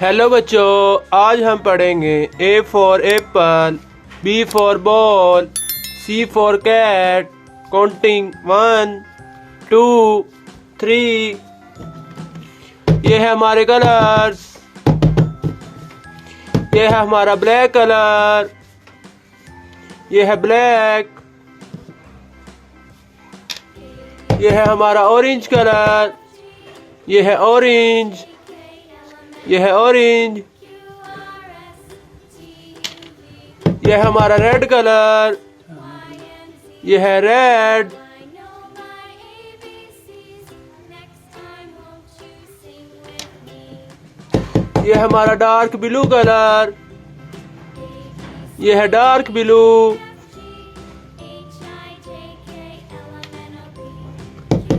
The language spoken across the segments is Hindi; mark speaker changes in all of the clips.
Speaker 1: हेलो बच्चों, आज हम पढ़ेंगे A for apple, B for ball, C for cat, counting 1, 2, 3। ये है हमारे कलर्स। ये है हमारा ब्लैक कलर। ये है ब्लैक। ये है हमारा ऑरेंज कलर। ये है ऑरेंज। ये है ऑरेंज। ये है हमारा रेड कलर। ये है रेड। ये है हमारा डार्क ब्लू कलर। ये है डार्क ब्लू।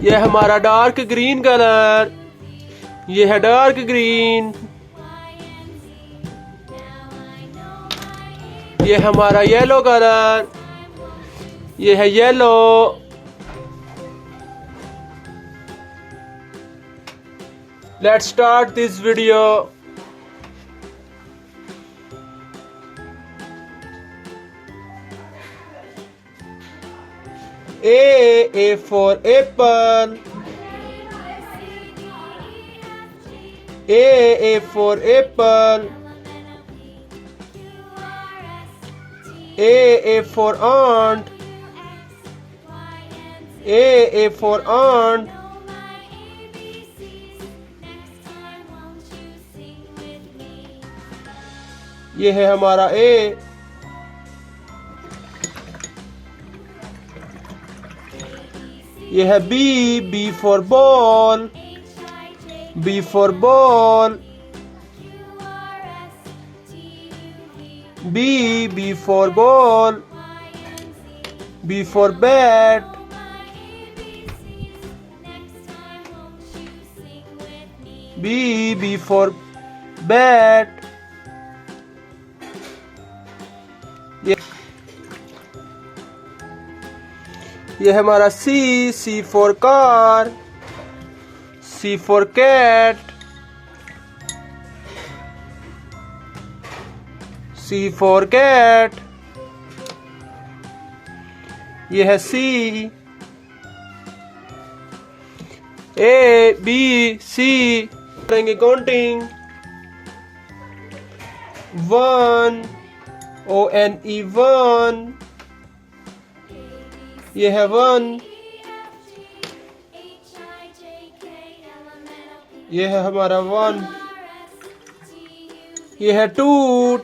Speaker 1: ये है हमारा डार्क ग्रीन कलर। ये है डार्क ग्रीन। ये हमारा येलो कलर। ये है yellow. Let's start this video. A for apple. A for apple. A for aunt. A for aunt. ये है हमारा A। ये है B for ball. B for ball. B for ball. B for bat. B for bat. ये है हमारा C for car. C for cat. C for cat. ये है C। A B C करेंगे काउंटिंग 1 ONE 1। ये है 1। ये है हमारा 1। ये है 2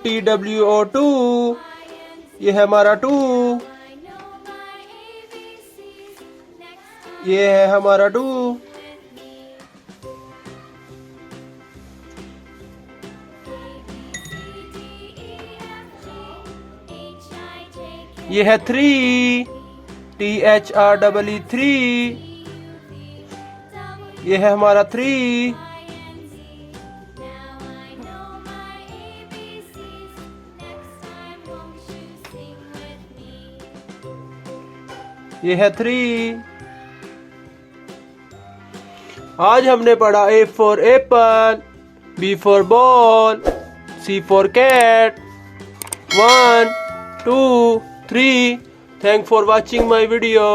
Speaker 1: TWO 2। ये है हमारा 2। ये है हमारा 2। ये है 3 THREE 3। ये है हमारा 3। ये है 3। आज हमने पढ़ा A for apple, B for ball, C for cat, 1, 2, 3. Thanks for watching my video.